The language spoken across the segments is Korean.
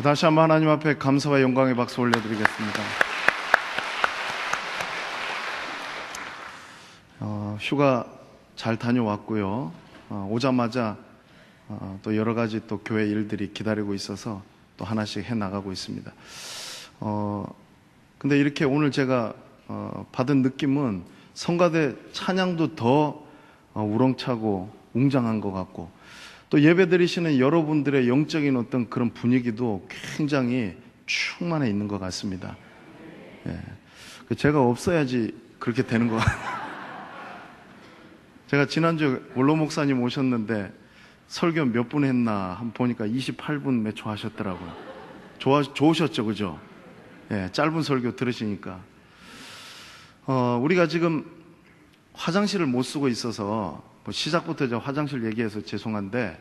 다시 한번 하나님 앞에 감사와 영광의 박수 올려드리겠습니다. 휴가 잘 다녀왔고요. 오자마자 또 여러 가지 또 교회 일들이 기다리고 있어서 또 하나씩 해 나가고 있습니다. 근데 이렇게 오늘 제가 받은 느낌은 성가대 찬양도 더 우렁차고 웅장한 것 같고, 또 예배 드리시는 여러분들의 영적인 어떤 그런 분위기도 굉장히 충만해 있는 것 같습니다. 예. 제가 없어야지 그렇게 되는 것 같아요. 제가 지난주에 원로 목사님 오셨는데 설교 몇 분 했나 한번 보니까 28분 몇 초 하셨더라고요. 좋으셨죠, 그죠? 예, 짧은 설교 들으시니까. 우리가 지금 화장실을 못 쓰고 있어서 시작부터 저 화장실 얘기해서 죄송한데,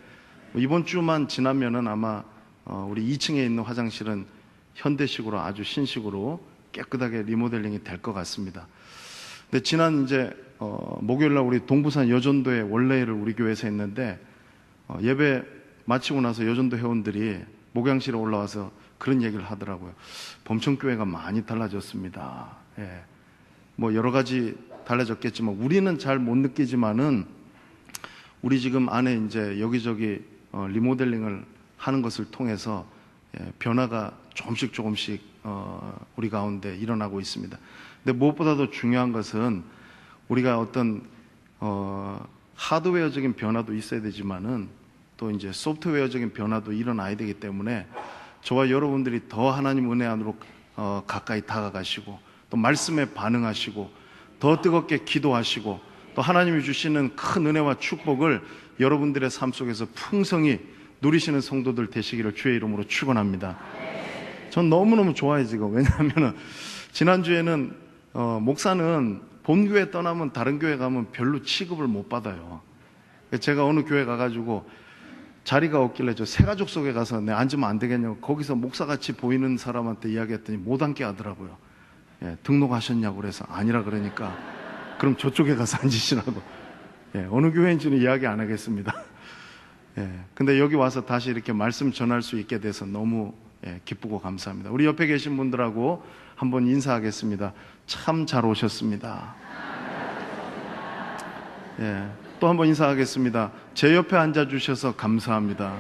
이번 주만 지나면은 아마 우리 2층에 있는 화장실은 현대식으로 아주 신식으로 깨끗하게 리모델링이 될 것 같습니다. 근데 지난 이제 목요일날 우리 동부산 여전도에 원래를 우리 교회에서 했는데, 예배 마치고 나서 여전도 회원들이 목양실에 올라와서 그런 얘기를 하더라고요. 범천교회가 많이 달라졌습니다. 예. 뭐 여러 가지 달라졌겠지만 우리는 잘 못 느끼지만은 우리 지금 안에 이제 여기저기 리모델링을 하는 것을 통해서 변화가 조금씩 우리 가운데 일어나고 있습니다. 근데 무엇보다도 중요한 것은 우리가 어떤 하드웨어적인 변화도 있어야 되지만은 또 이제 소프트웨어적인 변화도 일어나야 되기 때문에 저와 여러분들이 더 하나님 은혜 안으로 가까이 다가가시고, 또 말씀에 반응하시고, 더 뜨겁게 기도하시고, 또 하나님이 주시는 큰 은혜와 축복을 여러분들의 삶 속에서 풍성히 누리시는 성도들 되시기를 주의 이름으로 축원합니다. 전 너무너무 좋아요 지금. 왜냐하면 지난주에는 목사는 본교회 떠나면 다른 교회 가면 별로 취급을 못 받아요. 제가 어느 교회 가가지고 자리가 없길래 저 새가족 속에 가서 내 앉으면 안 되겠냐고 거기서 목사같이 보이는 사람한테 이야기했더니 못 앉게 하더라고요. 예, 등록하셨냐고 그래서 아니라 그러니까 그럼 저쪽에 가서 앉으시라고. 예, 어느 교회인지는 이야기 안 하겠습니다. 예, 근데 여기 와서 다시 이렇게 말씀 전할 수 있게 돼서 너무 기쁘고 감사합니다. 우리 옆에 계신 분들하고 한번 인사하겠습니다. 참 잘 오셨습니다. 예, 또 한번 인사하겠습니다. 제 옆에 앉아주셔서 감사합니다.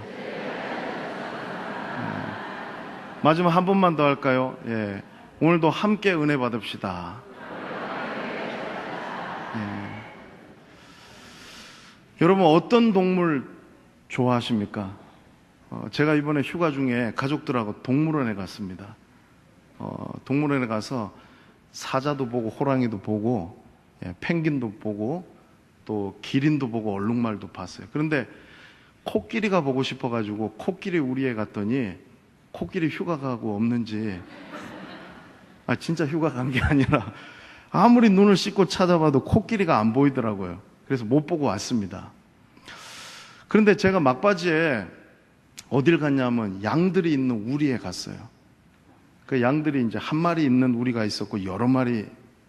마지막 한 번만 더 할까요? 예, 오늘도 함께 은혜 받읍시다. 여러분 어떤 동물 좋아하십니까? 제가 이번에 휴가 중에 가족들하고 동물원에 갔습니다. 동물원에 가서 사자도 보고 호랑이도 보고 펭귄도 보고 또 기린도 보고 얼룩말도 봤어요. 그런데 코끼리가 보고 싶어가지고 코끼리 우리에 갔더니 코끼리 휴가 가고 없는지, 진짜 휴가 간 게 아니라 아무리 눈을 씻고 찾아봐도 코끼리가 안 보이더라고요. 그래서 못 보고 왔습니다. 그런데 제가 막바지에 어딜 갔냐면 양들이 있는 우리에 갔어요. 그 양들이 이제 한 마리 있는 우리가 있었고 여러 마리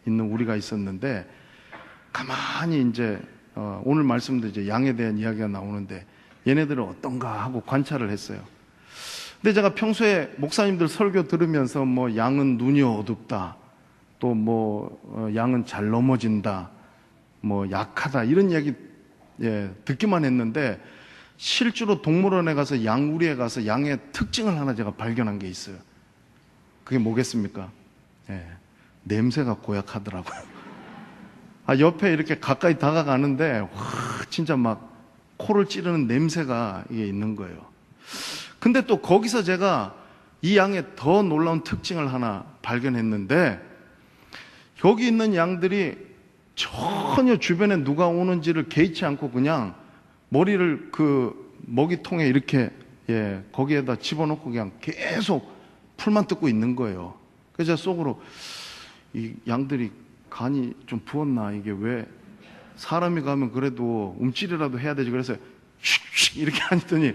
있는 우리가 있었는데, 가만히 이제 오늘 말씀도 이제 양에 대한 이야기가 나오는데 얘네들은 어떤가 하고 관찰을 했어요. 근데 제가 평소에 목사님들 설교 들으면서 뭐 양은 눈이 어둡다, 또 뭐 양은 잘 넘어진다, 뭐 약하다 이런 얘기 듣기만 했는데, 실제로 동물원에 가서 양우리에 가서 양의 특징을 하나 제가 발견한 게 있어요. 그게 뭐겠습니까? 냄새가 고약하더라고요. 옆에 이렇게 가까이 다가가는데 와, 진짜 막 코를 찌르는 냄새가 이게 있는 거예요. 근데 또 거기서 제가 이 양의 더 놀라운 특징을 하나 발견했는데, 여기 있는 양들이 전혀 주변에 누가 오는지를 개의치 않고 그냥 머리를 그 먹이통에 이렇게 거기에다 집어넣고 그냥 계속 풀만 뜯고 있는 거예요. 그래서 제가 속으로 이 양들이 간이 좀 부었나, 이게 왜 사람이 가면 그래도 움찔이라도 해야 되지, 그래서 슉슉 이렇게 하더니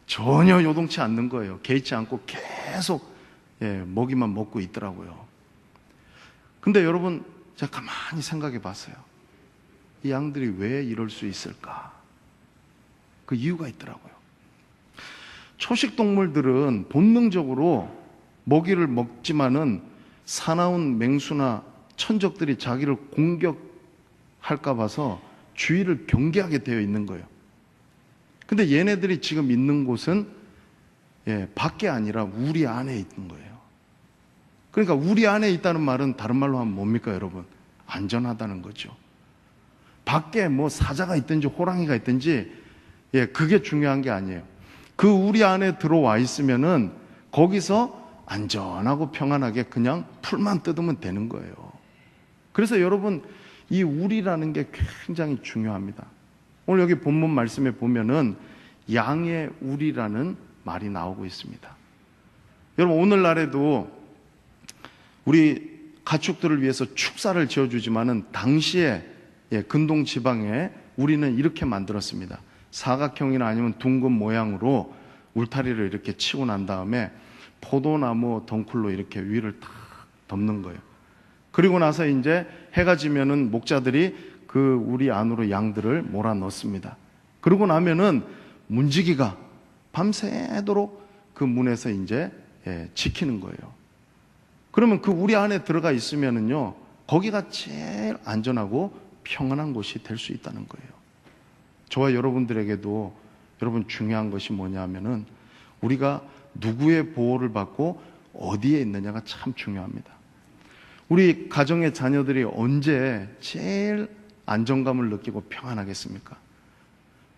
전혀 요동치 않는 거예요. 개의치 않고 계속 먹이만 먹고 있더라고요. 근데 여러분, 제가 가만히 생각해 봤어요. 이 양들이 왜 이럴 수 있을까? 그 이유가 있더라고요. 초식 동물들은 본능적으로 먹이를 먹지만은 사나운 맹수나 천적들이 자기를 공격할까 봐서 주위를 경계하게 되어 있는 거예요. 근데 얘네들이 지금 있는 곳은 밖에 아니라 우리 안에 있는 거예요. 그러니까 우리 안에 있다는 말은 다른 말로 하면 뭡니까, 여러분? 안전하다는 거죠. 밖에 뭐 사자가 있든지 호랑이가 있든지 그게 중요한 게 아니에요. 그 우리 안에 들어와 있으면은 거기서 안전하고 평안하게 그냥 풀만 뜯으면 되는 거예요. 그래서 여러분, 이 우리라는 게 굉장히 중요합니다. 오늘 여기 본문 말씀에 보면은 양의 우리라는 말이 나오고 있습니다. 여러분, 오늘날에도 우리 가축들을 위해서 축사를 지어주지만은 당시에 근동 지방에 우리는 이렇게 만들었습니다. 사각형이나 아니면 둥근 모양으로 울타리를 이렇게 치고 난 다음에 포도나무 덩쿨로 이렇게 위를 탁 덮는 거예요. 그리고 나서 이제 해가 지면은 목자들이 그 우리 안으로 양들을 몰아 넣습니다. 그러고 나면은 문지기가 밤새도록 그 문에서 이제 지키는 거예요. 그러면 그 우리 안에 들어가 있으면은요, 거기가 제일 안전하고 평안한 곳이 될 수 있다는 거예요. 저와 여러분들에게도 여러분 중요한 것이 뭐냐면은 우리가 누구의 보호를 받고 어디에 있느냐가 참 중요합니다. 우리 가정의 자녀들이 언제 제일 안정감을 느끼고 평안하겠습니까?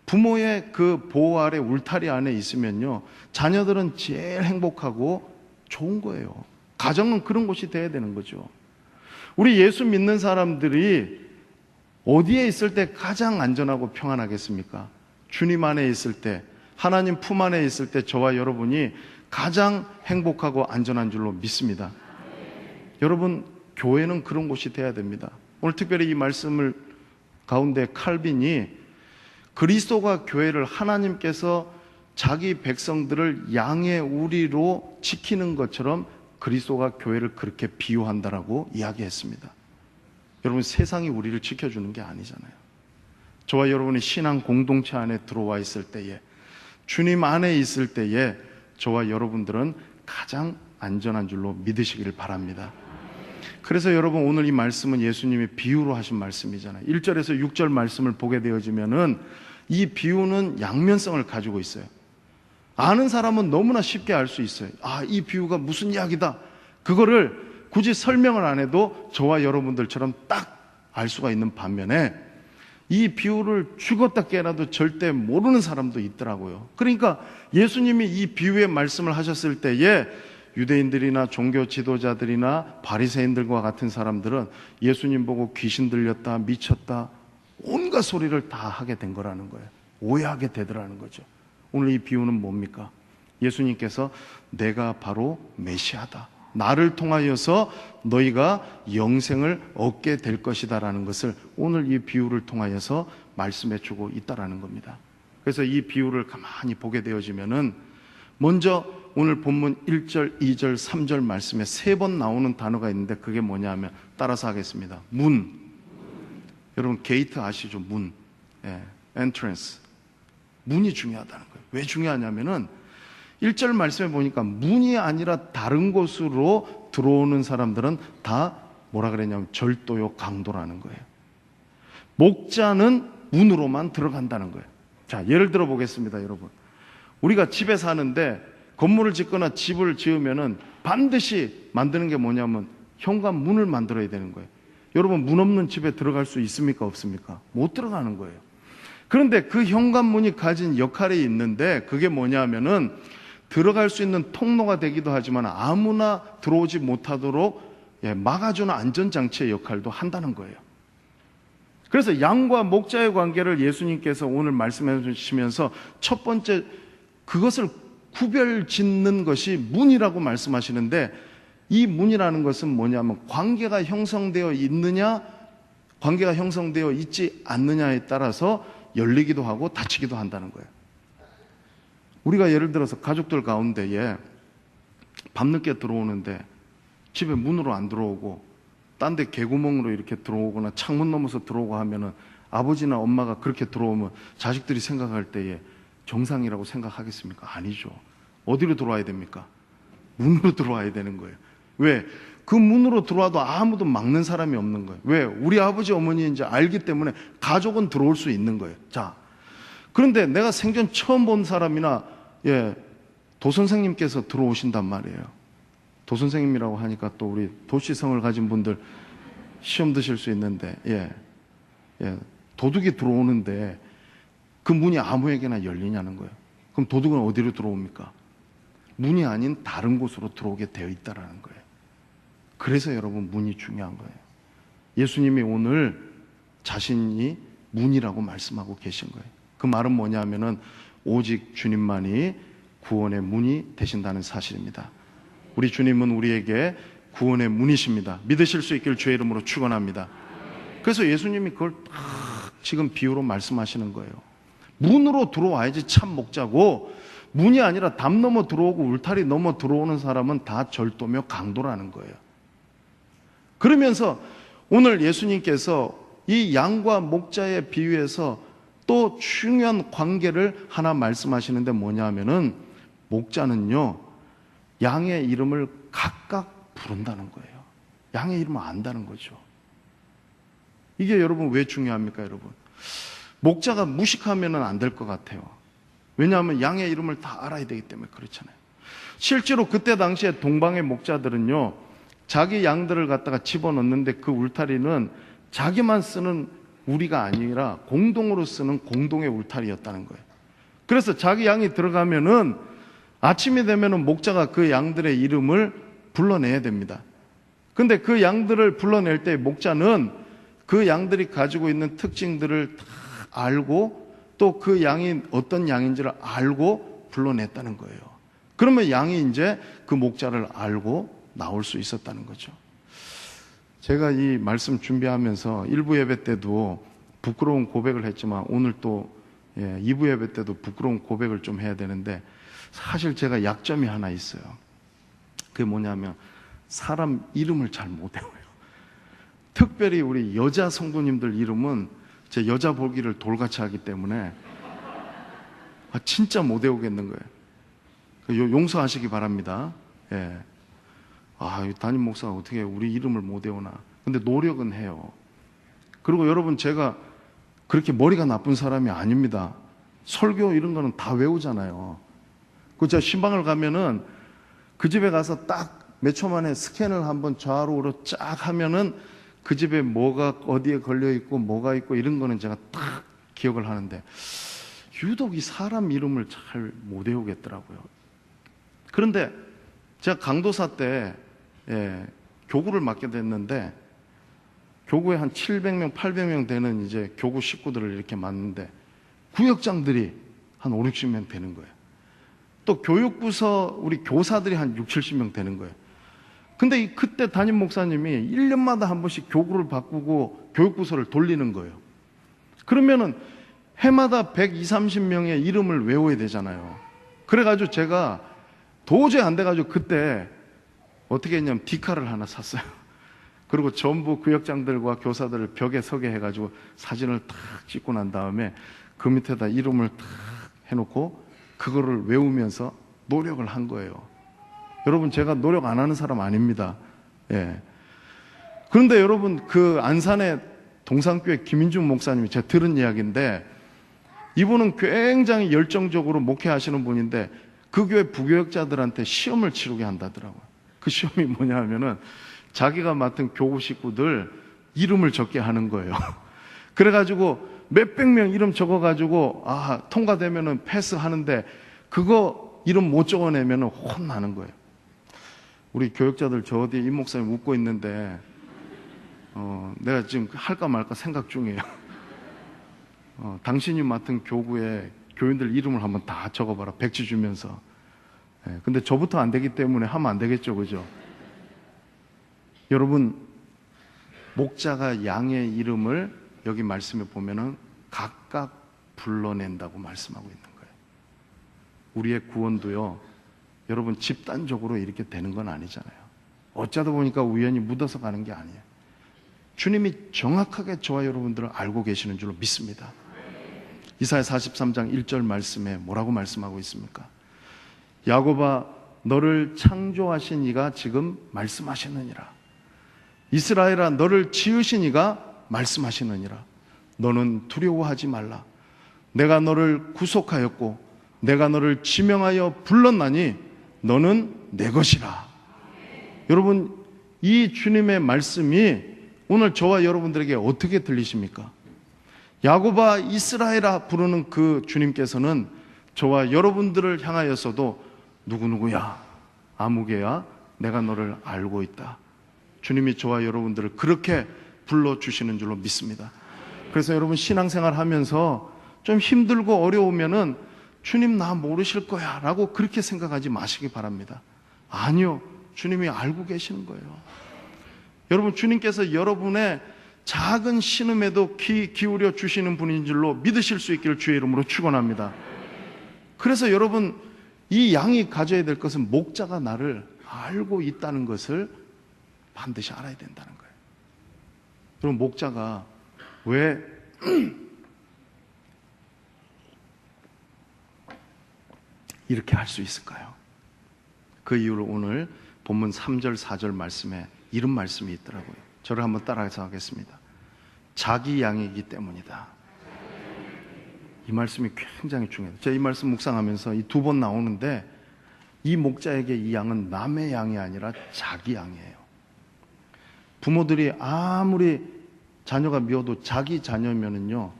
부모의 그 보호 아래 울타리 안에 있으면요, 자녀들은 제일 행복하고 좋은 거예요. 가정은 그런 곳이 돼야 되는 거죠. 우리 예수 믿는 사람들이 어디에 있을 때 가장 안전하고 평안하겠습니까? 주님 안에 있을 때, 하나님 품 안에 있을 때 저와 여러분이 가장 행복하고 안전한 줄로 믿습니다. 여러분, 교회는 그런 곳이 돼야 됩니다. 오늘 특별히 이 말씀을 가운데 칼빈이 그리스도가 교회를 하나님께서 자기 백성들을 양의 우리로 지키는 것처럼 그리스도가 교회를 그렇게 비유한다라고 이야기했습니다. 여러분, 세상이 우리를 지켜주는 게 아니잖아요. 저와 여러분이 신앙 공동체 안에 들어와 있을 때에, 주님 안에 있을 때에 저와 여러분들은 가장 안전한 줄로 믿으시기를 바랍니다. 그래서 여러분, 오늘 이 말씀은 예수님이 비유로 하신 말씀이잖아요. 1절에서 6절 말씀을 보게 되어지면은 이 비유는 양면성을 가지고 있어요. 아는 사람은 너무나 쉽게 알 수 있어요. 아, 이 비유가 무슨 이야기다. 그거를 굳이 설명을 안 해도 저와 여러분들처럼 딱 알 수가 있는 반면에 이 비유를 죽었다 깨어나도 절대 모르는 사람도 있더라고요. 그러니까 예수님이 이 비유의 말씀을 하셨을 때에 유대인들이나 종교 지도자들이나 바리새인들과 같은 사람들은 예수님 보고 귀신 들렸다, 미쳤다, 온갖 소리를 다 하게 된 거라는 거예요. 오해하게 되더라는 거죠. 오늘 이 비유는 뭡니까? 예수님께서 내가 바로 메시아다, 나를 통하여서 너희가 영생을 얻게 될 것이다 라는 것을 오늘 이 비유를 통하여서 말씀해 주고 있다라는 겁니다. 그래서 이 비유를 가만히 보게 되어지면은 먼저 오늘 본문 1절, 2절, 3절 말씀에 3번 나오는 단어가 있는데 그게 뭐냐 하면, 따라서 하겠습니다. 문. 여러분, 게이트 아시죠? 문. entrance. 문이 중요하다는 거예요. 왜 중요하냐면은 1절 말씀에 보니까 문이 아니라 다른 곳으로 들어오는 사람들은 다 뭐라 그랬냐면 절도요, 강도라는 거예요. 목자는 문으로만 들어간다는 거예요. 자, 예를 들어 보겠습니다, 여러분. 우리가 집에 사는데 건물을 짓거나 집을 지으면은 반드시 만드는 게 뭐냐면 현관문을 만들어야 되는 거예요. 여러분, 문 없는 집에 들어갈 수 있습니까? 없습니까? 못 들어가는 거예요. 그런데 그 현관문이 가진 역할이 있는데 그게 뭐냐면은 들어갈 수 있는 통로가 되기도 하지만 아무나 들어오지 못하도록 막아주는 안전장치의 역할도 한다는 거예요. 그래서 양과 목자의 관계를 예수님께서 오늘 말씀해 주시면서 첫 번째 그것을 구별 짓는 것이 문이라고 말씀하시는데, 이 문이라는 것은 뭐냐면 관계가 형성되어 있느냐, 관계가 형성되어 있지 않느냐에 따라서 열리기도 하고 닫히기도 한다는 거예요. 우리가 예를 들어서 가족들 가운데에 밤늦게 들어오는데 집에 문으로 안 들어오고 딴 데 개구멍으로 이렇게 들어오거나 창문 넘어서 들어오고 하면은 아버지나 엄마가 그렇게 들어오면 자식들이 생각할 때에 정상이라고 생각하겠습니까? 아니죠. 어디로 들어와야 됩니까? 문으로 들어와야 되는 거예요. 왜? 그 문으로 들어와도 아무도 막는 사람이 없는 거예요. 왜? 우리 아버지 어머니 이제 알기 때문에 가족은 들어올 수 있는 거예요. 자, 그런데 내가 생전 처음 본 사람이나 도선생님께서 들어오신단 말이에요. 도선생님이라고 하니까 또 우리 도시성을 가진 분들 시험 드실 수 있는데 도둑이 들어오는데 그 문이 아무에게나 열리냐는 거예요. 그럼 도둑은 어디로 들어옵니까? 문이 아닌 다른 곳으로 들어오게 되어 있다라는 거예요. 그래서 여러분 문이 중요한 거예요. 예수님이 오늘 자신이 문이라고 말씀하고 계신 거예요. 그 말은 뭐냐면은 오직 주님만이 구원의 문이 되신다는 사실입니다. 우리 주님은 우리에게 구원의 문이십니다. 믿으실 수 있기를 주의 이름으로 축원합니다. 그래서 예수님이 그걸 딱 지금 비유로 말씀하시는 거예요. 문으로 들어와야지 참 목자고, 문이 아니라 담 넘어 들어오고 울타리 넘어 들어오는 사람은 다 절도며 강도라는 거예요. 그러면서 오늘 예수님께서 이 양과 목자의 비유에서 또 중요한 관계를 하나 말씀하시는데 뭐냐면은 목자는요 양의 이름을 각각 부른다는 거예요. 양의 이름을 안다는 거죠. 이게 여러분 왜 중요합니까? 여러분, 목자가 무식하면 안 될 것 같아요. 왜냐하면 양의 이름을 다 알아야 되기 때문에 그렇잖아요. 실제로 그때 당시에 동방의 목자들은요 자기 양들을 갖다가 집어넣는데 그 울타리는 자기만 쓰는 우리가 아니라 공동으로 쓰는 공동의 울타리였다는 거예요. 그래서 자기 양이 들어가면은 아침이 되면은 목자가 그 양들의 이름을 불러내야 됩니다. 근데 그 양들을 불러낼 때 목자는 그 양들이 가지고 있는 특징들을 다 알고 또 그 양이 어떤 양인지를 알고 불러냈다는 거예요. 그러면 양이 이제 그 목자를 알고 나올 수 있었다는 거죠. 제가 이 말씀 준비하면서 1부 예배 때도 부끄러운 고백을 했지만 오늘 또 2부 예배 때도 부끄러운 고백을 좀 해야 되는데, 사실 제가 약점이 하나 있어요. 그게 뭐냐면 사람 이름을 잘 못 외워요. 특별히 우리 여자 성도님들 이름은 제 여자 보기를 돌같이 하기 때문에 진짜 못 외우겠는 거예요. 용서하시기 바랍니다. 담임 목사가 어떻게 우리 이름을 못 외우나. 근데 노력은 해요. 그리고 여러분, 제가 그렇게 머리가 나쁜 사람이 아닙니다. 설교 이런 거는 다 외우잖아요. 그 제가 신방을 가면은 그 집에 가서 딱 몇 초 만에 스캔을 한번 좌우로 우로 쫙 하면은 그 집에 뭐가 어디에 걸려 있고 뭐가 있고 이런 거는 제가 딱 기억을 하는데, 유독 이 사람 이름을 잘 못 외우겠더라고요. 그런데 제가 강도사 때 교구를 맡게 됐는데, 교구에 한 700명, 800명 되는 이제 교구 식구들을 이렇게 맡는데 구역장들이 한 5, 60명 되는 거예요. 또 교육부서 우리 교사들이 한 6, 70명 되는 거예요. 근데 그때 담임 목사님이 1년마다 한 번씩 교구를 바꾸고 교육부서를 돌리는 거예요. 그러면은 해마다 120, 30명의 이름을 외워야 되잖아요. 그래가지고 제가 도저히 안 돼가지고 그때 어떻게 했냐면 디카를 하나 샀어요. 그리고 전부 구역장들과 교사들을 벽에 서게 해가지고 사진을 탁 찍고 난 다음에 그 밑에다 이름을 탁 해놓고 그거를 외우면서 노력을 한 거예요. 여러분, 제가 노력 안 하는 사람 아닙니다. 그런데 여러분, 그 안산의 동산교회 김인중 목사님이 제가 들은 이야기인데, 이분은 굉장히 열정적으로 목회하시는 분인데 그 교회 부교역자들한테 시험을 치르게 한다더라고요. 그 시험이 뭐냐 하면은 자기가 맡은 교구 식구들 이름을 적게 하는 거예요. 그래가지고 몇백 명 이름 적어가지고 통과되면은 패스하는데 그거 이름 못 적어내면은 혼나는 거예요. 우리 교역자들 저 어디에 임 목사님 웃고 있는데 내가 지금 할까 말까 생각 중이에요. 당신이 맡은 교구에 교인들 이름을 한번 다 적어봐라, 백지 주면서. 근데 저부터 안 되기 때문에 하면 안 되겠죠, 그죠? 여러분, 목자가 양의 이름을 여기 말씀에 보면은 각각 불러낸다고 말씀하고 있는 거예요. 우리의 구원도요, 여러분 집단적으로 이렇게 되는 건 아니잖아요. 어쩌다 보니까 우연히 묻어서 가는 게 아니에요. 주님이 정확하게 저와 여러분들을 알고 계시는 줄로 믿습니다. 이사야 43장 1절 말씀에 뭐라고 말씀하고 있습니까? 야곱아 너를 창조하신 이가 지금 말씀하시느니라. 이스라엘아 너를 지으신 이가 말씀하시느니라. 너는 두려워하지 말라. 내가 너를 구속하였고 내가 너를 지명하여 불렀나니 너는 내 것이라. 여러분, 이 주님의 말씀이 오늘 저와 여러분들에게 어떻게 들리십니까? 야곱아 이스라엘아 부르는 그 주님께서는 저와 여러분들을 향하여서도 누구누구야, 아무개야, 내가 너를 알고 있다. 주님이 저와 여러분들을 그렇게 불러주시는 줄로 믿습니다. 그래서 여러분 신앙생활 하면서 좀 힘들고 어려우면은 주님 나 모르실 거야 라고 그렇게 생각하지 마시기 바랍니다. 아니요, 주님이 알고 계시는 거예요. 여러분, 주님께서 여러분의 작은 신음에도 귀 기울여 주시는 분인 줄로 믿으실 수 있기를 주의 이름으로 축원합니다. 그래서 여러분, 이 양이 가져야 될 것은 목자가 나를 알고 있다는 것을 반드시 알아야 된다는 거예요. 여러분, 목자가 왜 이렇게 할 수 있을까요? 그 이유를 오늘 본문 3절 4절 말씀에 이런 말씀이 있더라고요. 저를 한번 따라해서 하겠습니다. 자기 양이기 때문이다. 이 말씀이 굉장히 중요해요. 제가 이 말씀 묵상하면서 이 2번 나오는데, 이 목자에게 이 양은 남의 양이 아니라 자기 양이에요. 부모들이 아무리 자녀가 미워도 자기 자녀면은요,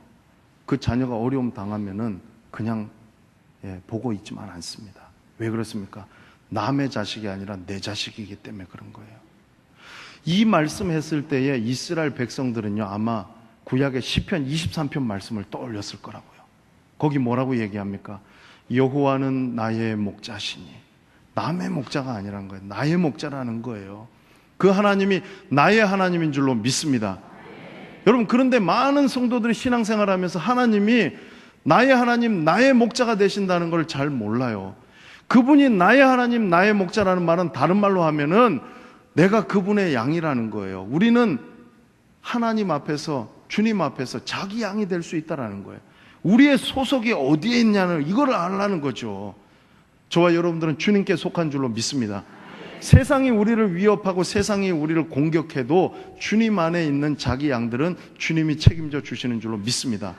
그 자녀가 어려움 당하면은 그냥 보고 있지만 않습니다. 왜 그렇습니까? 남의 자식이 아니라 내 자식이기 때문에 그런 거예요. 이 말씀했을 때에 이스라엘 백성들은요, 아마 구약의 시편 23편 말씀을 떠올렸을 거라고요. 거기 뭐라고 얘기합니까? 여호와는 나의 목자시니. 남의 목자가 아니란 거예요. 나의 목자라는 거예요. 그 하나님이 나의 하나님인 줄로 믿습니다. 여러분, 그런데 많은 성도들이 신앙생활하면서 하나님이 나의 하나님, 나의 목자가 되신다는 걸 잘 몰라요. 그분이 나의 하나님, 나의 목자라는 말은 다른 말로 하면은 내가 그분의 양이라는 거예요. 우리는 하나님 앞에서, 주님 앞에서 자기 양이 될 수 있다는 거예요. 우리의 소속이 어디에 있냐는 이걸 알라는 거죠. 저와 여러분들은 주님께 속한 줄로 믿습니다. 세상이 우리를 위협하고 세상이 우리를 공격해도 주님 안에 있는 자기 양들은 주님이 책임져 주시는 줄로 믿습니다.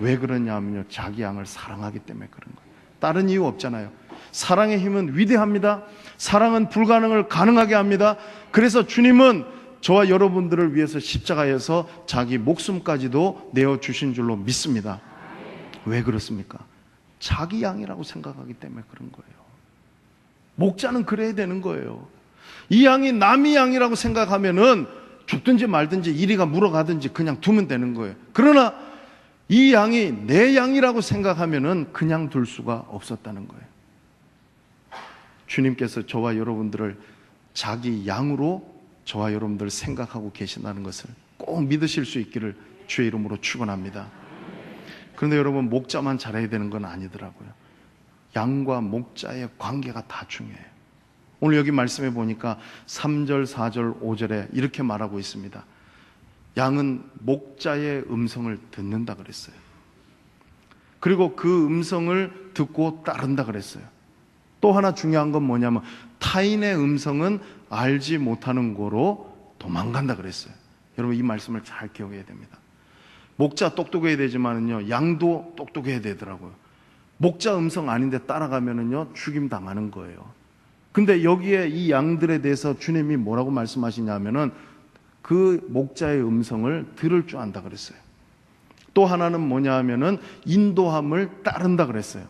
왜 그러냐 하면요, 자기 양을 사랑하기 때문에 그런 거예요. 다른 이유 없잖아요. 사랑의 힘은 위대합니다. 사랑은 불가능을 가능하게 합니다. 그래서 주님은 저와 여러분들을 위해서 십자가에서 자기 목숨까지도 내어주신 줄로 믿습니다. 왜 그렇습니까? 자기 양이라고 생각하기 때문에 그런 거예요. 목자는 그래야 되는 거예요. 이 양이 남의 양이라고 생각하면은 죽든지 말든지 이리가 물어가든지 그냥 두면 되는 거예요. 그러나 이 양이 내 양이라고 생각하면은 그냥 둘 수가 없었다는 거예요. 주님께서 저와 여러분들을 자기 양으로 저와 여러분들을 생각하고 계신다는 것을 꼭 믿으실 수 있기를 주의 이름으로 축원합니다. 그런데 여러분, 목자만 잘해야 되는 건 아니더라고요. 양과 목자의 관계가 다 중요해요. 오늘 여기 말씀해 보니까 3절, 4절, 5절에 이렇게 말하고 있습니다. 양은 목자의 음성을 듣는다 그랬어요. 그리고 그 음성을 듣고 따른다 그랬어요. 또 하나 중요한 건 뭐냐면 타인의 음성은 알지 못하는 거로 도망간다 그랬어요. 여러분, 이 말씀을 잘 기억해야 됩니다. 목자 똑똑해야 되지만은요, 양도 똑똑해야 되더라고요. 목자 음성 아닌데 따라가면은요, 죽임 당하는 거예요. 근데 여기에 이 양들에 대해서 주님이 뭐라고 말씀하시냐면은 그 목자의 음성을 들을 줄 안다 그랬어요. 또 하나는 뭐냐 하면은 인도함을 따른다 그랬어요.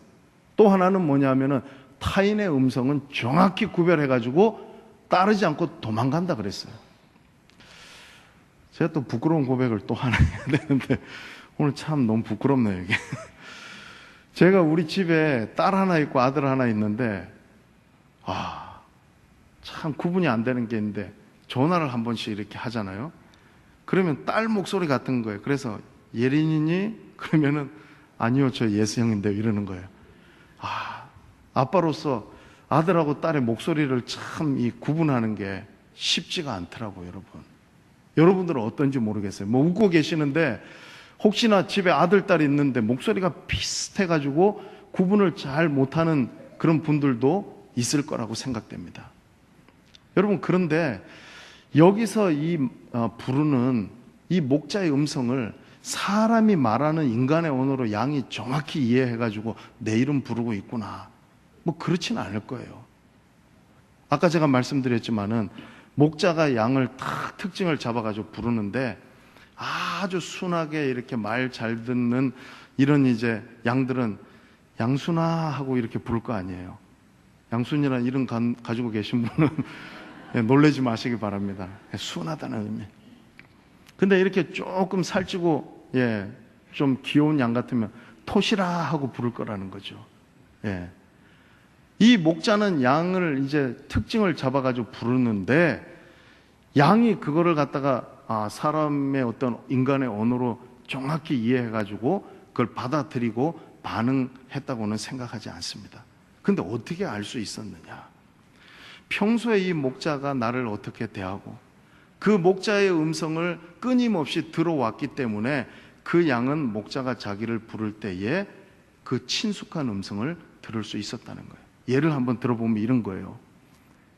또 하나는 뭐냐 하면은 타인의 음성은 정확히 구별해가지고 따르지 않고 도망간다 그랬어요. 제가 또 부끄러운 고백을 또 하나 해야 되는데 오늘 참 너무 부끄럽네요, 이게. 제가 우리 집에 딸 하나 있고 아들 하나 있는데 참 구분이 안 되는 게 있는데 전화를 한 번씩 이렇게 하잖아요. 그러면 딸 목소리 같은 거예요. 그래서 예린이니? 그러면은 아니요, 저 예수 형인데요, 이러는 거예요. 아빠로서 아들하고 딸의 목소리를 참 이 구분하는 게 쉽지가 않더라고요, 여러분. 여러분들은 어떤지 모르겠어요. 뭐 웃고 계시는데 혹시나 집에 아들, 딸이 있는데 목소리가 비슷해가지고 구분을 잘 못하는 그런 분들도 있을 거라고 생각됩니다. 여러분, 그런데 여기서 부르는 이 목자의 음성을 사람이 말하는 인간의 언어로 양이 정확히 이해해가지고 내 이름 부르고 있구나, 뭐 그렇지는 않을 거예요. 아까 제가 말씀드렸지만은 목자가 양을 딱 특징을 잡아가지고 부르는데 아주 순하게 이렇게 말 잘 듣는 이런 이제 양들은 양순아 하고 이렇게 부를 거 아니에요. 양순이라는 이름 가지고 계신 분은 놀라지 마시기 바랍니다. 순하다는 의미. 근데 이렇게 조금 살찌고 좀 귀여운 양 같으면 토시라 하고 부를 거라는 거죠. 이 목자는 양을 이제 특징을 잡아가지고 부르는데 양이 그거를 갖다가 사람의 어떤 인간의 언어로 정확히 이해해가지고 그걸 받아들이고 반응했다고는 생각하지 않습니다. 근데 어떻게 알 수 있었느냐? 평소에 이 목자가 나를 어떻게 대하고 그 목자의 음성을 끊임없이 들어왔기 때문에 그 양은 목자가 자기를 부를 때에 그 친숙한 음성을 들을 수 있었다는 거예요. 예를 한번 들어보면 이런 거예요.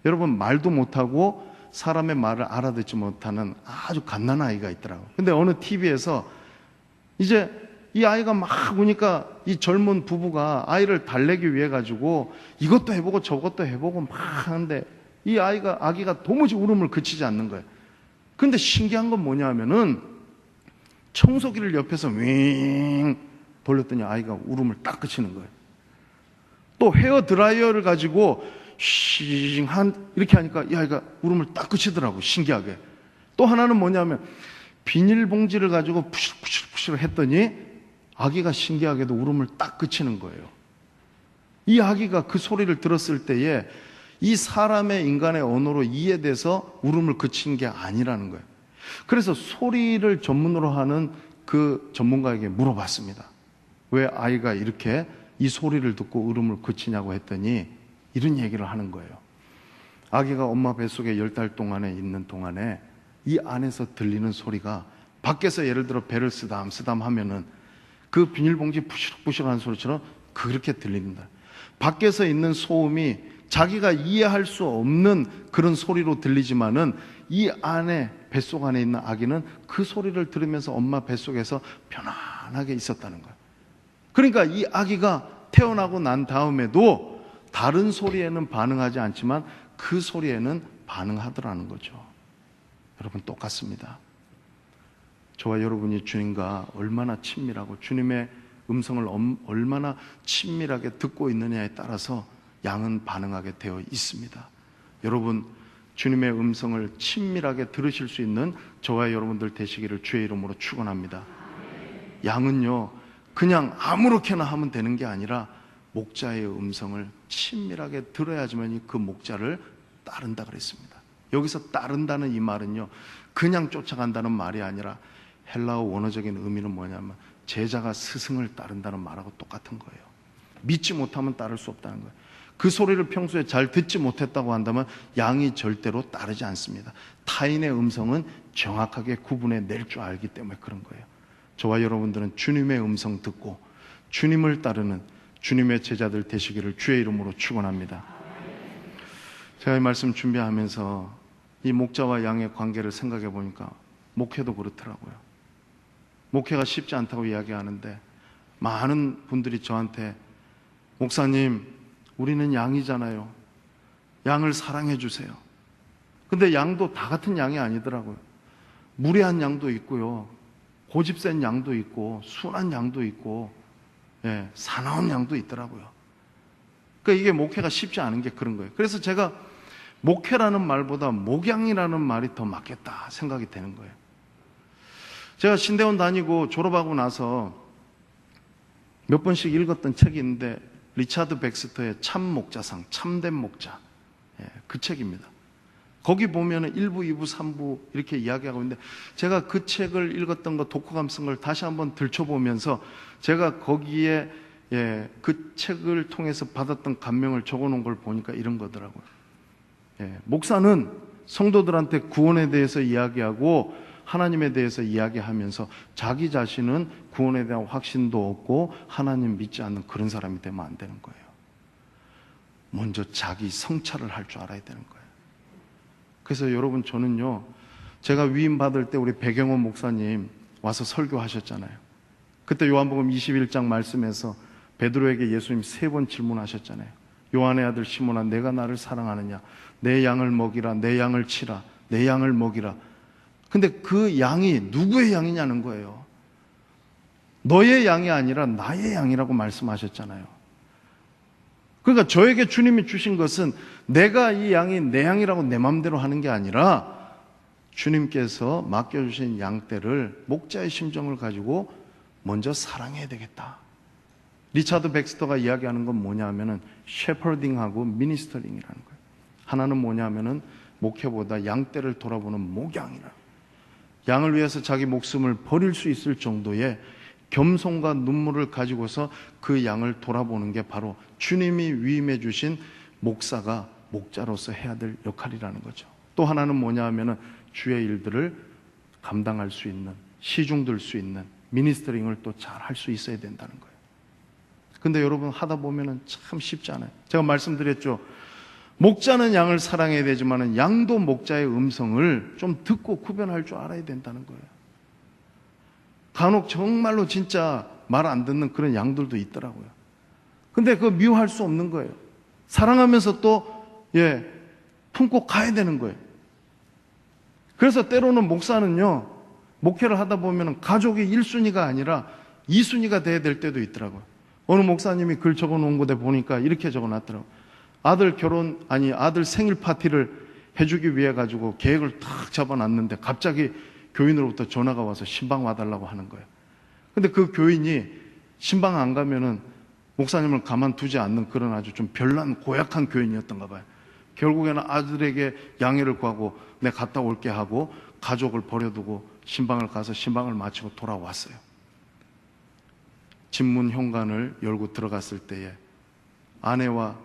여러분, 말도 못하고 사람의 말을 알아듣지 못하는 아주 갓난아이가 있더라고요. 근데 어느 TV에서 이제 이 아이가 막 우니까 이 젊은 부부가 아이를 달래기 위해 가지고 이것도 해보고 저것도 해보고 막 하는데 이 아기가 도무지 울음을 그치지 않는 거예요. 근데 신기한 건 뭐냐 하면은 청소기를 옆에서 윙 돌렸더니 아이가 울음을 딱 그치는 거예요. 또 헤어 드라이어를 가지고 싱 이렇게 하니까 이 아이가 울음을 딱 그치더라고요. 신기하게. 또 하나는 뭐냐면 비닐봉지를 가지고 푸실푸실 했더니 아기가 신기하게도 울음을 딱 그치는 거예요. 이 아기가 그 소리를 들었을 때에 이 사람의 인간의 언어로 이해돼서 울음을 그친 게 아니라는 거예요. 그래서 소리를 전문으로 하는 그 전문가에게 물어봤습니다. 왜 아이가 이렇게 이 소리를 듣고 울음을 그치냐고 했더니 이런 얘기를 하는 거예요. 아기가 엄마 뱃속에 10달 동안에 있는 동안에 이 안에서 들리는 소리가 밖에서 예를 들어 배를 쓰담쓰담 하면은 그 비닐봉지 부실부실한 소리처럼 그렇게 들린다. 밖에서 있는 소음이 자기가 이해할 수 없는 그런 소리로 들리지만은 이 안에 뱃속 안에 있는 아기는 그 소리를 들으면서 엄마 뱃속에서 편안하게 있었다는 거예요. 그러니까 이 아기가 태어나고 난 다음에도 다른 소리에는 반응하지 않지만 그 소리에는 반응하더라는 거죠. 여러분, 똑같습니다. 저와 여러분이 주님과 얼마나 친밀하고 주님의 음성을 얼마나 친밀하게 듣고 있느냐에 따라서 양은 반응하게 되어 있습니다. 여러분, 주님의 음성을 친밀하게 들으실 수 있는 저와 여러분들 되시기를 주의 이름으로 축원합니다. 양은요, 그냥 아무렇게나 하면 되는 게 아니라 목자의 음성을 친밀하게 들어야지만 그 목자를 따른다 그랬습니다. 여기서 따른다는 이 말은요, 그냥 쫓아간다는 말이 아니라 헬라어 원어적인 의미는 뭐냐면 제자가 스승을 따른다는 말하고 똑같은 거예요. 믿지 못하면 따를 수 없다는 거예요. 그 소리를 평소에 잘 듣지 못했다고 한다면 양이 절대로 따르지 않습니다. 타인의 음성은 정확하게 구분해 낼 줄 알기 때문에 그런 거예요. 저와 여러분들은 주님의 음성 듣고 주님을 따르는 주님의 제자들 되시기를 주의 이름으로 축원합니다. 제가 이 말씀 준비하면서 이 목자와 양의 관계를 생각해 보니까 목회도 그렇더라고요. 목회가 쉽지 않다고 이야기하는데 많은 분들이 저한테 목사님, 우리는 양이잖아요. 양을 사랑해 주세요. 근데 양도 다 같은 양이 아니더라고요. 무례한 양도 있고요, 고집센 양도 있고 순한 양도 있고 사나운 양도 있더라고요. 그러니까 이게 목회가 쉽지 않은 게 그런 거예요. 그래서 제가 목회라는 말보다 목양이라는 말이 더 맞겠다 생각이 되는 거예요. 제가 신대원 다니고 졸업하고 나서 몇 번씩 읽었던 책이 있는데 리차드 백스터의 참 목자상, 참된 목자, 그 책입니다. 거기 보면 1부, 2부, 3부 이렇게 이야기하고 있는데 제가 그 책을 읽었던 거 독후감성을 다시 한번 들춰보면서 제가 거기에 그 책을 통해서 받았던 감명을 적어놓은 걸 보니까 이런 거더라고요. 목사는 성도들한테 구원에 대해서 이야기하고 하나님에 대해서 이야기하면서 자기 자신은 구원에 대한 확신도 없고 하나님 믿지 않는 그런 사람이 되면 안 되는 거예요. 먼저 자기 성찰을 할 줄 알아야 되는 거예요. 그래서 여러분, 저는요, 제가 위임 받을 때 우리 배경원 목사님 와서 설교하셨잖아요. 그때 요한복음 21장 말씀에서 베드로에게 예수님 3번 질문하셨잖아요. 요한의 아들 시몬아, 내가 나를 사랑하느냐? 내 양을 먹이라, 내 양을 치라, 내 양을 먹이라. 근데 그 양이 누구의 양이냐는 거예요. 너의 양이 아니라 나의 양이라고 말씀하셨잖아요. 그러니까 저에게 주님이 주신 것은 내가 이 양이 내 양이라고 내 마음대로 하는 게 아니라 주님께서 맡겨주신 양떼를 목자의 심정을 가지고 먼저 사랑해야 되겠다. 리차드 백스터가 이야기하는 건 뭐냐 하면은 셰퍼딩하고 미니스터링이라는 거예요. 하나는 뭐냐 하면은 목회보다 양떼를 돌아보는 목양이라. 양을 위해서 자기 목숨을 버릴 수 있을 정도의 겸손과 눈물을 가지고서 그 양을 돌아보는 게 바로 주님이 위임해 주신 목사가 목자로서 해야 될 역할이라는 거죠. 또 하나는 뭐냐 하면은 주의 일들을 감당할 수 있는, 시중들 수 있는 미니스터링을 또 잘 할 수 있어야 된다는 거예요. 근데 여러분, 하다 보면은 참 쉽지 않아요. 제가 말씀드렸죠. 목자는 양을 사랑해야 되지만은 양도 목자의 음성을 좀 듣고 구별할 줄 알아야 된다는 거예요. 간혹 정말로 진짜 말 안 듣는 그런 양들도 있더라고요. 근데 그거 미워할 수 없는 거예요. 사랑하면서 또 품고 가야 되는 거예요. 그래서 때로는 목사는요, 목회를 하다 보면 가족이 1순위가 아니라 2순위가 돼야 될 때도 있더라고요. 어느 목사님이 글 적어 놓은 곳에 보니까 이렇게 적어 놨더라고요. 아들 생일 파티를 해주기 위해 가지고 계획을 탁 잡아놨는데 갑자기 교인으로부터 전화가 와서 신방 와달라고 하는 거예요. 근데 그 교인이 신방 안 가면은 목사님을 가만두지 않는 그런 아주 좀 별난 고약한 교인이었던가 봐요. 결국에는 아들에게 양해를 구하고 내가 갔다 올게 하고 가족을 버려두고 신방을 가서 신방을 마치고 돌아왔어요. 집문 현관을 열고 들어갔을 때에 아내와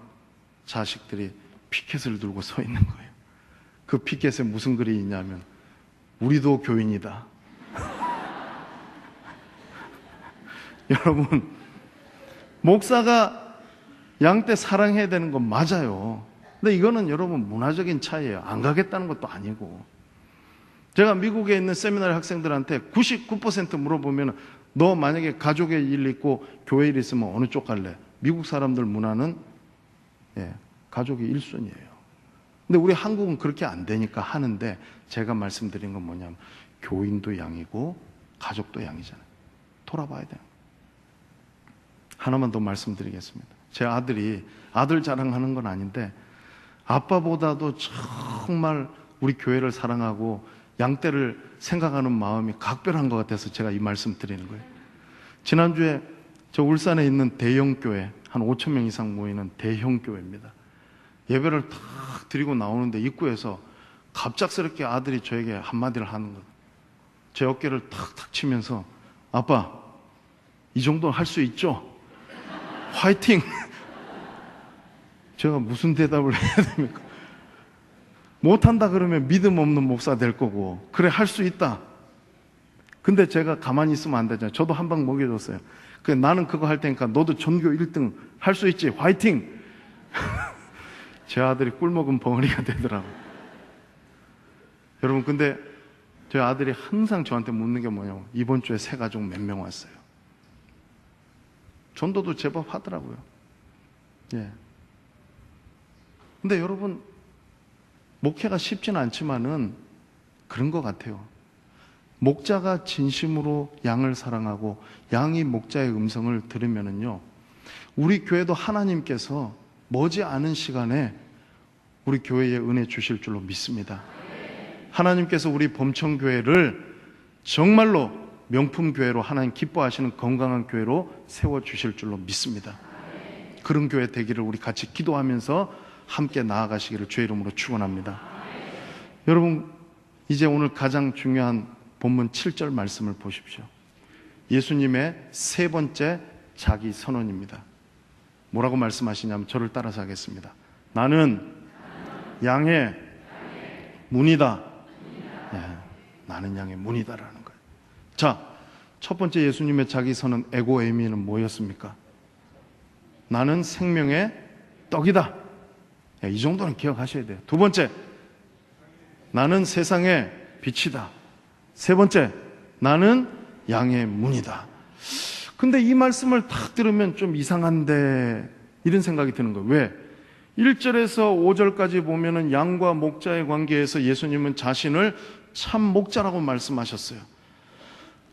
자식들이 피켓을 들고 서 있는 거예요. 그 피켓에 무슨 글이 있냐면 우리도 교인이다. 여러분, 목사가 양떼 사랑해야 되는 건 맞아요. 근데 이거는 여러분 문화적인 차이예요. 안 가겠다는 것도 아니고. 제가 미국에 있는 세미나리 학생들한테 99% 물어보면 너 만약에 가족의 일 있고 교회 일 있으면 어느 쪽 갈래? 미국 사람들 문화는 가족이 1순위예요. 근데 우리 한국은 그렇게 안 되니까 하는데, 제가 말씀드린 건 뭐냐면 교인도 양이고 가족도 양이잖아요. 돌아봐야 돼요. 하나만 더 말씀드리겠습니다. 제 아들 자랑하는 건 아닌데 아빠보다도 정말 우리 교회를 사랑하고 양떼를 생각하는 마음이 각별한 것 같아서 제가 이 말씀 드리는 거예요. 지난주에 저 울산에 있는 대형교회, 한 5천 명 이상 모이는 대형교회입니다. 예배를 탁 드리고 나오는데 입구에서 갑작스럽게 아들이 저에게 한마디를 하는 거예요. 제 어깨를 탁탁 치면서 아빠, 이 정도는 할 수 있죠? 화이팅! 제가 무슨 대답을 해야 됩니까? 못한다 그러면 믿음 없는 목사 될 거고, 그래 할 수 있다. 근데 제가 가만히 있으면 안 되잖아요. 저도 한 방 먹여줬어요. 그래, 나는 그거 할 테니까 너도 전교 1등 할 수 있지, 화이팅! 제 아들이 꿀먹은 벙어리가 되더라고요. 여러분, 근데 저희 아들이 항상 저한테 묻는 게 뭐냐면 이번 주에 새 가족 몇 명 왔어요. 전도도 제법 하더라고요. 근데 여러분, 목회가 쉽지는 않지만은 그런 것 같아요. 목자가 진심으로 양을 사랑하고 양이 목자의 음성을 들으면은요, 우리 교회도 하나님께서 머지않은 시간에 우리 교회에 은혜 주실 줄로 믿습니다. 하나님께서 우리 범천교회를 정말로 명품 교회로, 하나님 기뻐하시는 건강한 교회로 세워주실 줄로 믿습니다. 그런 교회 되기를 우리 같이 기도하면서 함께 나아가시기를 주의 이름으로 축원합니다. 여러분, 이제 오늘 가장 중요한 본문 7절 말씀을 보십시오. 예수님의 세 번째 자기 선언입니다. 뭐라고 말씀하시냐면 저를 따라서 하겠습니다. 나는 양의 문이다. 나는 양의 문이다라는 거예요. 자, 첫 번째 예수님의 자기 선언 에고에미는 뭐였습니까? 나는 생명의 떡이다. 이 정도는 기억하셔야 돼요. 두 번째, 나는 세상의 빛이다. 세 번째, 나는 양의 문이다. 근데 이 말씀을 딱 들으면 좀 이상한데 이런 생각이 드는 거예요. 왜? 1절에서 5절까지 보면은 양과 목자의 관계에서 예수님은 자신을 참 목자라고 말씀하셨어요.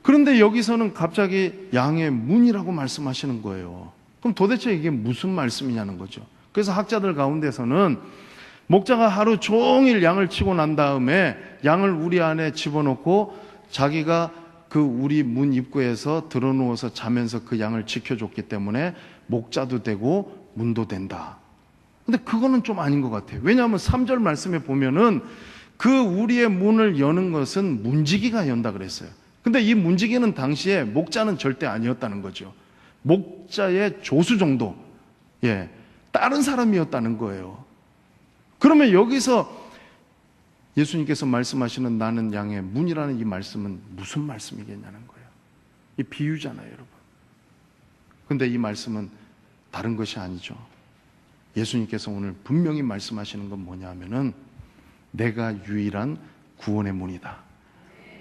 그런데 여기서는 갑자기 양의 문이라고 말씀하시는 거예요. 그럼 도대체 이게 무슨 말씀이냐는 거죠. 그래서 학자들 가운데서는 목자가 하루 종일 양을 치고 난 다음에 양을 우리 안에 집어넣고 자기가 그 우리 문 입구에서 드러누워서 자면서 그 양을 지켜줬기 때문에 목자도 되고 문도 된다. 근데 그거는 좀 아닌 것 같아요. 왜냐하면 3절 말씀에 보면은 그 우리의 문을 여는 것은 문지기가 연다 그랬어요. 근데 이 문지기는 당시에 목자는 절대 아니었다는 거죠. 목자의 조수 정도, 다른 사람이었다는 거예요. 그러면 여기서 예수님께서 말씀하시는 나는 양의 문이라는 이 말씀은 무슨 말씀이겠냐는 거예요. 이 비유잖아요, 여러분. 근데 이 말씀은 다른 것이 아니죠. 예수님께서 오늘 분명히 말씀하시는 건 뭐냐 하면은 내가 유일한 구원의 문이다.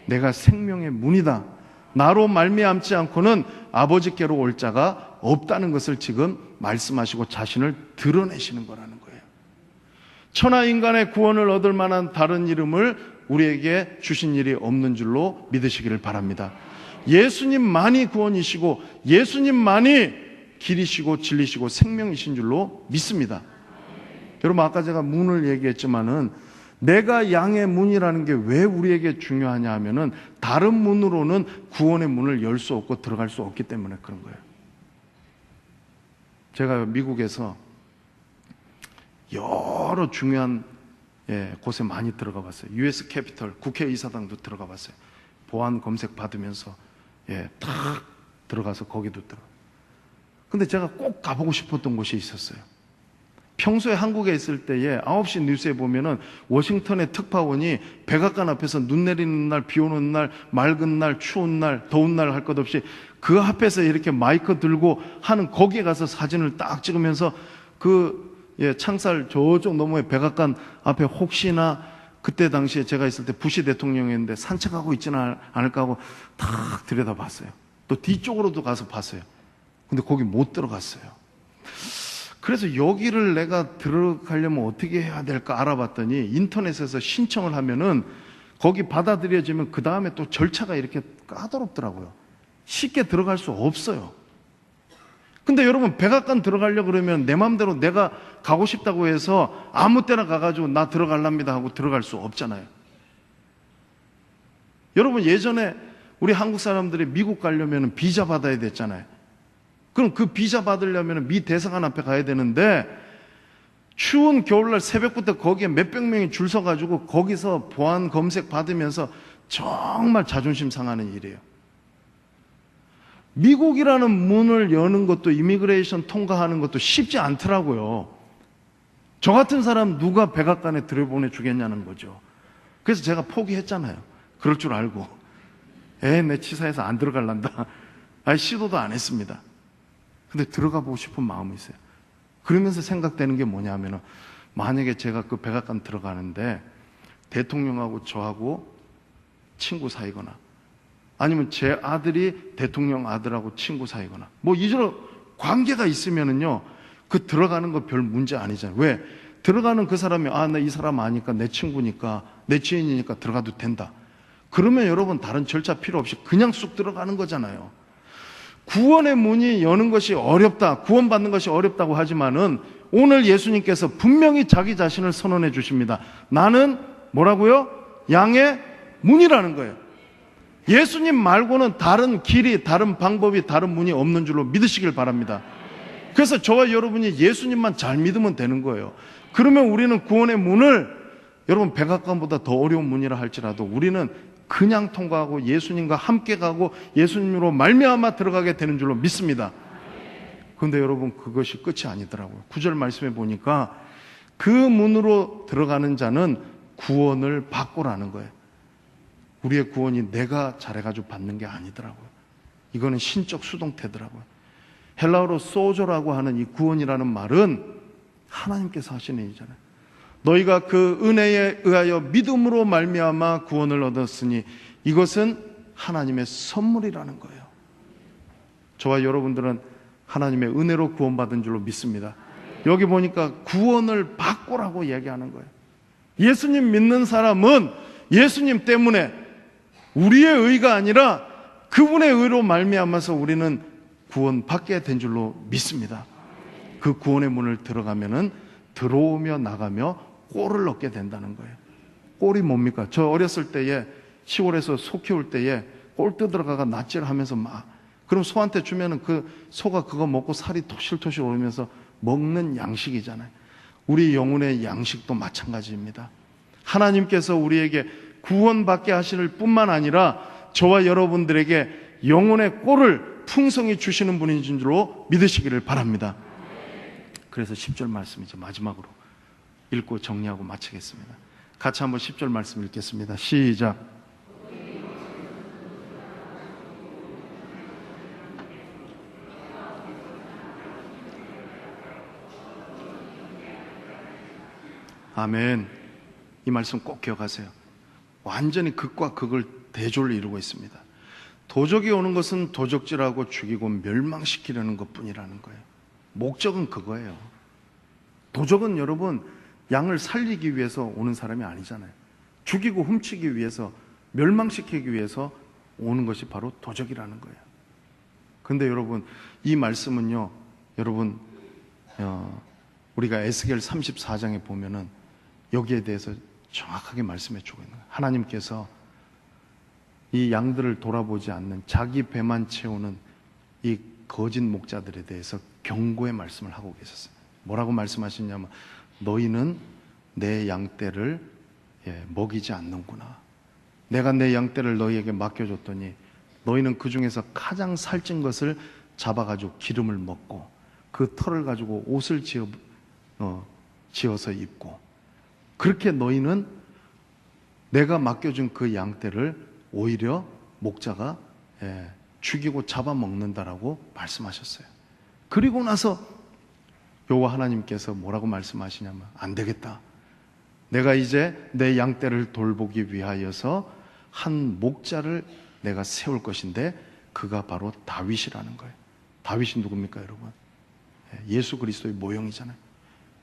내가 생명의 문이다. 나로 말미암지 않고는 아버지께로 올 자가 없다는 것을 지금 말씀하시고 자신을 드러내시는 거라는 거예요. 천하 인간의 구원을 얻을 만한 다른 이름을 우리에게 주신 일이 없는 줄로 믿으시기를 바랍니다. 예수님만이 구원이시고 예수님만이 길이시고 진리시고 생명이신 줄로 믿습니다. 여러분, 아까 제가 문을 얘기했지만은 내가 양의 문이라는 게 왜 우리에게 중요하냐 하면은 다른 문으로는 구원의 문을 열 수 없고 들어갈 수 없기 때문에 그런 거예요. 제가 미국에서 여러 중요한 곳에 많이 들어가 봤어요. US 캐피털, 국회의사당도 들어가 봤어요. 보안 검색 받으면서 탁 들어가서 거기도 들어가. 근데 제가 꼭 가보고 싶었던 곳이 있었어요. 평소에 한국에 있을 때에 9시 뉴스에 보면은 워싱턴의 특파원이 백악관 앞에서 눈 내리는 날, 비 오는 날, 맑은 날, 추운 날, 더운 날 할 것 없이 그 앞에서 이렇게 마이크 들고 하는 거기에 가서 사진을 딱 찍으면서 창살 저쪽 너머에 백악관 앞에 혹시나 그때 당시에 제가 있을 때 부시 대통령이었는데 산책하고 있지는 않을까 하고 탁 들여다봤어요. 또 뒤쪽으로도 가서 봤어요. 근데 거기 못 들어갔어요. 그래서 여기를 내가 들어가려면 어떻게 해야 될까 알아봤더니 인터넷에서 신청을 하면은 거기 받아들여지면 그 다음에 또 절차가 이렇게 까다롭더라고요. 쉽게 들어갈 수 없어요. 근데 여러분, 백악관 들어가려고 그러면 내 마음대로 내가 가고 싶다고 해서 아무 때나 가가지고 나 들어갈랍니다 하고 들어갈 수 없잖아요. 여러분, 예전에 우리 한국 사람들이 미국 가려면 비자 받아야 됐잖아요. 그럼 그 비자 받으려면 미 대사관 앞에 가야 되는데 추운 겨울날 새벽부터 거기에 몇백 명이 줄 서가지고 거기서 보안 검색 받으면서 정말 자존심 상하는 일이에요. 미국이라는 문을 여는 것도 이미그레이션 통과하는 것도 쉽지 않더라고요. 저 같은 사람 누가 백악관에 들여보내 주겠냐는 거죠. 그래서 제가 포기했잖아요. 그럴 줄 알고. 내 치사해서 안 들어갈란다. 시도도 안 했습니다. 근데 들어가 보고 싶은 마음이 있어요. 그러면서 생각되는 게 뭐냐면은 만약에 제가 그 백악관 들어가는데 대통령하고 저하고 친구 사이거나 아니면 제 아들이 대통령 아들하고 친구 사이거나 뭐 이런 관계가 있으면은요, 그 들어가는 거 별 문제 아니잖아요. 왜? 들어가는 그 사람이 나 이 사람 아니까 내 친구니까 내 지인이니까 들어가도 된다. 그러면 여러분 다른 절차 필요 없이 그냥 쑥 들어가는 거잖아요. 구원의 문이 여는 것이 어렵다, 구원받는 것이 어렵다고 하지만은 오늘 예수님께서 분명히 자기 자신을 선언해 주십니다. 나는 뭐라고요? 양의 문이라는 거예요. 예수님 말고는 다른 길이, 다른 방법이, 다른 문이 없는 줄로 믿으시길 바랍니다. 그래서 저와 여러분이 예수님만 잘 믿으면 되는 거예요. 그러면 우리는 구원의 문을, 여러분 백악관보다 더 어려운 문이라 할지라도 우리는 그냥 통과하고 예수님과 함께 가고 예수님으로 말미암아 들어가게 되는 줄로 믿습니다. 그런데 여러분, 그것이 끝이 아니더라고요. 9절 말씀에 보니까 그 문으로 들어가는 자는 구원을 받고라는 거예요. 우리의 구원이 내가 잘해가지고 받는 게 아니더라고요. 이거는 신적 수동태더라고요. 헬라어로 소조라고 하는 이 구원이라는 말은 하나님께서 하시는 일이잖아요. 너희가 그 은혜에 의하여 믿음으로 말미암아 구원을 얻었으니 이것은 하나님의 선물이라는 거예요. 저와 여러분들은 하나님의 은혜로 구원받은 줄로 믿습니다. 여기 보니까 구원을 받고라고 얘기하는 거예요. 예수님 믿는 사람은 예수님 때문에 우리의 의가 아니라 그분의 의로 말미암아서 우리는 구원받게 된 줄로 믿습니다. 그 구원의 문을 들어가면은 들어오며 나가며 꼴을 얻게 된다는 거예요. 꼴이 뭡니까? 저 어렸을 때에 시골에서 소 키울 때에 꼴 뜯어가가 낯질하면서 그럼 소한테 주면은 그 소가 그거 먹고 살이 토실토실 오르면서 먹는 양식이잖아요. 우리 영혼의 양식도 마찬가지입니다. 하나님께서 우리에게 구원받게 하실 뿐만 아니라 저와 여러분들에게 영혼의 꼴을 풍성히 주시는 분인 줄로 믿으시기를 바랍니다. 그래서 10절 말씀 이제 마지막으로 읽고 정리하고 마치겠습니다. 같이 한번 10절 말씀 읽겠습니다. 시작. 아멘. 이 말씀 꼭 기억하세요. 완전히 극과 극을 대조를 이루고 있습니다. 도적이 오는 것은 도적질하고 죽이고 멸망시키려는 것뿐이라는 거예요. 목적은 그거예요. 도적은 여러분 양을 살리기 위해서 오는 사람이 아니잖아요. 죽이고 훔치기 위해서, 멸망시키기 위해서 오는 것이 바로 도적이라는 거예요. 그런데 여러분 이 말씀은요, 여러분 우리가 에스겔 34장에 보면은 여기에 대해서 정확하게 말씀해 주고 있는 거예요. 하나님께서 이 양들을 돌아보지 않는 자기 배만 채우는 이 거짓 목자들에 대해서 경고의 말씀을 하고 계셨어요. 뭐라고 말씀하시냐면 너희는 내 양떼를 먹이지 않는구나. 내가 내 양떼를 너희에게 맡겨줬더니 너희는 그 중에서 가장 살찐 것을 잡아가지고 기름을 먹고 그 털을 가지고 옷을 지어서 입고, 그렇게 너희는 내가 맡겨준 그 양떼를 오히려 목자가 죽이고 잡아먹는다라고 말씀하셨어요. 그리고 나서 여호와 하나님께서 뭐라고 말씀하시냐면 안 되겠다. 내가 이제 내 양떼를 돌보기 위하여서 한 목자를 내가 세울 것인데 그가 바로 다윗이라는 거예요. 다윗이 누굽니까 여러분? 예수 그리스도의 모형이잖아요.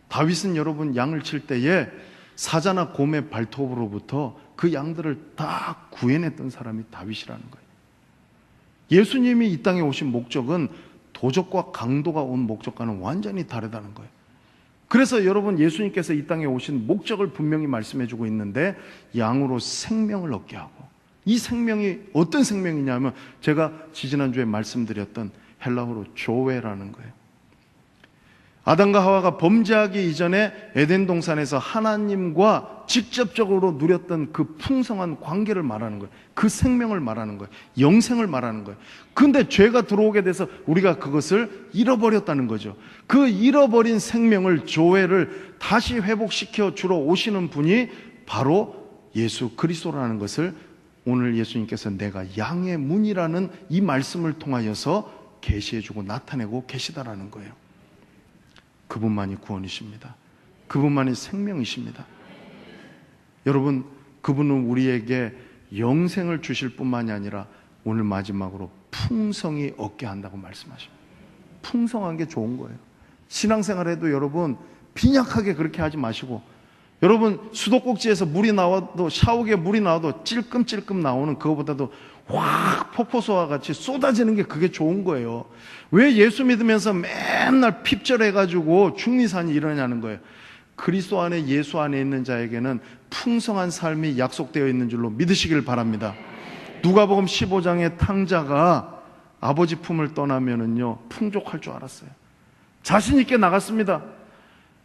다윗은 여러분 양을 칠 때에 사자나 곰의 발톱으로부터 그 양들을 다 구해냈던 사람이 다윗이라는 거예요. 예수님이 이 땅에 오신 목적은 도적과 강도가 온 목적과는 완전히 다르다는 거예요. 그래서 여러분 예수님께서 이 땅에 오신 목적을 분명히 말씀해주고 있는데 양으로 생명을 얻게 하고, 이 생명이 어떤 생명이냐면 제가 지지난주에 말씀드렸던 헬라어로 조회라는 거예요. 아담과 하와가 범죄하기 이전에 에덴 동산에서 하나님과 직접적으로 누렸던 그 풍성한 관계를 말하는 거예요. 그 생명을 말하는 거예요. 영생을 말하는 거예요. 그런데 죄가 들어오게 돼서 우리가 그것을 잃어버렸다는 거죠. 그 잃어버린 생명을, 조회를 다시 회복시켜 주러 오시는 분이 바로 예수 그리스도라는 것을 오늘 예수님께서 내가 양의 문이라는 이 말씀을 통하여서 계시해주고 나타내고 계시다라는 거예요. 그분만이 구원이십니다. 그분만이 생명이십니다. 여러분, 그분은 우리에게 영생을 주실 뿐만이 아니라 오늘 마지막으로 풍성히 얻게 한다고 말씀하십니다. 풍성한 게 좋은 거예요. 신앙생활에도 여러분 빈약하게 그렇게 하지 마시고, 여러분 수도꼭지에서 물이 나와도, 샤워기에 물이 나와도 찔끔찔끔 나오는 그거보다도 확 폭포수와 같이 쏟아지는 게 그게 좋은 거예요. 왜 예수 믿으면서 맨날 핍절해가지고 중리산이 일어나냐는 거예요. 그리스도 안에, 예수 안에 있는 자에게는 풍성한 삶이 약속되어 있는 줄로 믿으시길 바랍니다. 누가복음 15장의 탕자가 아버지 품을 떠나면은요 풍족할 줄 알았어요. 자신 있게 나갔습니다.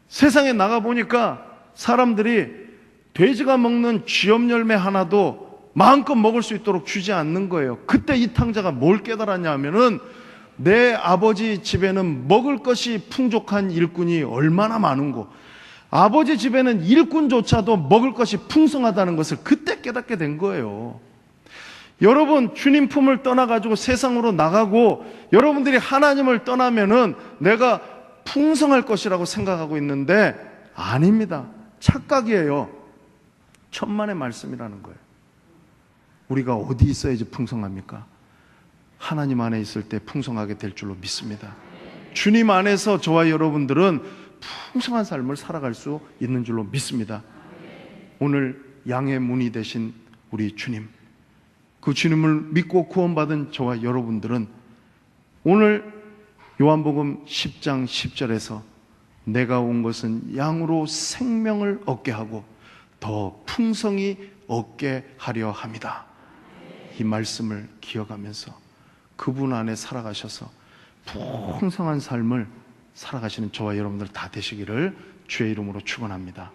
세상에 나가보니까 사람들이 돼지가 먹는 쥐염 열매 하나도 마음껏 먹을 수 있도록 주지 않는 거예요. 그때 이 탕자가 뭘 깨달았냐 하면은 내 아버지 집에는 먹을 것이 풍족한 일꾼이 얼마나 많은고, 아버지 집에는 일꾼조차도 먹을 것이 풍성하다는 것을 그때 깨닫게 된 거예요. 여러분 주님 품을 떠나가지고 세상으로 나가고 여러분들이 하나님을 떠나면은 내가 풍성할 것이라고 생각하고 있는데 아닙니다. 착각이에요. 천만의 말씀이라는 거예요. 우리가 어디 있어야지 풍성합니까? 하나님 안에 있을 때 풍성하게 될 줄로 믿습니다. 주님 안에서 저와 여러분들은 풍성한 삶을 살아갈 수 있는 줄로 믿습니다. 오늘 양의 문이 되신 우리 주님, 그 주님을 믿고 구원받은 저와 여러분들은 오늘 요한복음 10장 10절에서 내가 온 것은 양으로 생명을 얻게 하고 더 풍성히 얻게 하려 합니다. 이 말씀을 기억하면서 그분 안에 살아가셔서 풍성한 삶을 살아가시는 저와 여러분들 다 되시기를 주의 이름으로 축원합니다.